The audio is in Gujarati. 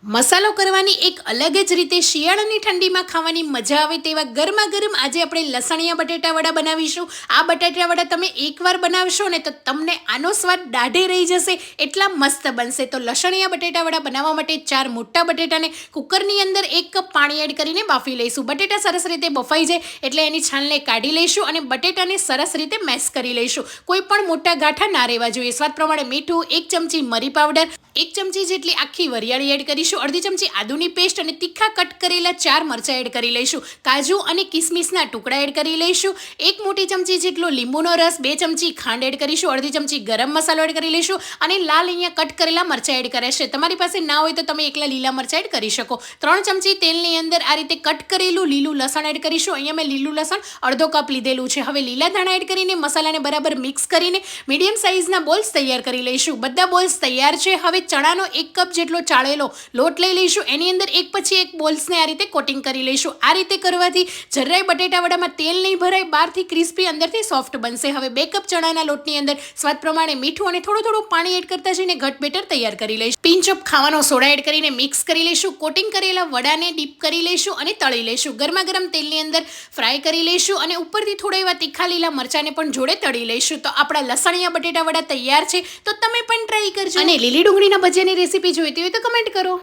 મસાલો કરવાની એક અલગ જ રીતે શિયાળાની ઠંડીમાં ખાવાની મજા આવે તેવા ગરમા ગરમ આજે આપણે લસણિયા બટેટા વડા બનાવીશું. આ બટેટા વડા તમે એકવાર બનાવશો ને તો તમને આનો સ્વાદ દાઢે રહી જશે, એટલા મસ્ત બનશે. તો લસણિયા બટેટા વડા બનાવવા માટે 4 મોટા બટેટાને કુકરની અંદર 1 કપ પાણી એડ કરીને બાફી લઈશું. બટેટા સરસ રીતે બફાઈ જાય એટલે એની છાલને કાઢી લઈશું અને બટેટાને સરસ રીતે મેશ કરી લઈશું. કોઈ પણ મોટા ગાંઠા ના રહેવા જોઈએ. સ્વાદ પ્રમાણે મીઠું, 1 ચમચી મરી પાવડર, 1 ચમચી જેટલી આખી વરિયાળી એડ કરીશું, અડધી ચમચી આદુની પેસ્ટ અને તીખા કટ કરેલા 4 મરચાં એડ કરી લઈશું. કાજુ અને કિસમિસના ટુકડા એડ કરી લઈશું. 1 મોટી ચમચી જેટલો લીંબુનો રસ, 2 ચમચી ખાંડ એડ કરીશું, અડધી ચમચી ગરમ મસાલો એડ કરી લઈશું અને લાલ અહીંયા કટ કરેલા મરચાં એડ કર્યા છે. તમારી પાસે ના હોય તો તમે એકલા લીલા મરચાં એડ કરી શકો. 3 ચમચી તેલની અંદર આ રીતે કટ કરેલું લીલું લસણ એડ કરીશું. અહીંયા મેં લીલું લસણ અડધો કપ લીધેલું છે. હવે લીલા ધાણા એડ કરીને મસાલાને બરાબર મિક્સ કરીને મીડિયમ સાઇઝના બોલ્સ તૈયાર કરી લઈશું. બધા બોલ્સ તૈયાર છે. હવે ચણાનો 1 કપ જેટલો ચાળેલો લોટ લઈ લઈશું. એની અંદર એક પછી એક બોલ્સને આ રીતે કોટિંગ કરી લઈશું. આ રીતે કરવાથી જરાય બટેટા વડામાં તેલ નહીં ભરાય, બહારથી ક્રિસ્પી અંદરથી સોફ્ટ બનશે. હવે 2 કપ ચણાના લોટની અંદર સ્વાદ પ્રમાણે મીઠું અને થોડું પાણી એડ કરતા જઈને ઘટ બેટર તૈયાર કરી લઈશું. પિંચ ઓફ ખાવાનો સોડા એડ કરીને મિક્સ કરી લઈશું. કોટિંગ કરેલા વડાને ડીપ કરી લઈશું અને તળી લઈશું. ગરમા ગરમ તેલની અંદર ફ્રાય કરી લઈશું અને ઉપરથી થોડા એવા તીખા લીલા મરચાંને પણ જોડે તળી લઈશું. તો આપણા લસણિયા બટેટા વડા તૈયાર છે. તો તમે પણ ટ્રાય કરજો. અને લીલી ડુંગળીના ભજીયાની રેસીપી જોઈતી હોય તો કમેન્ટ કરો.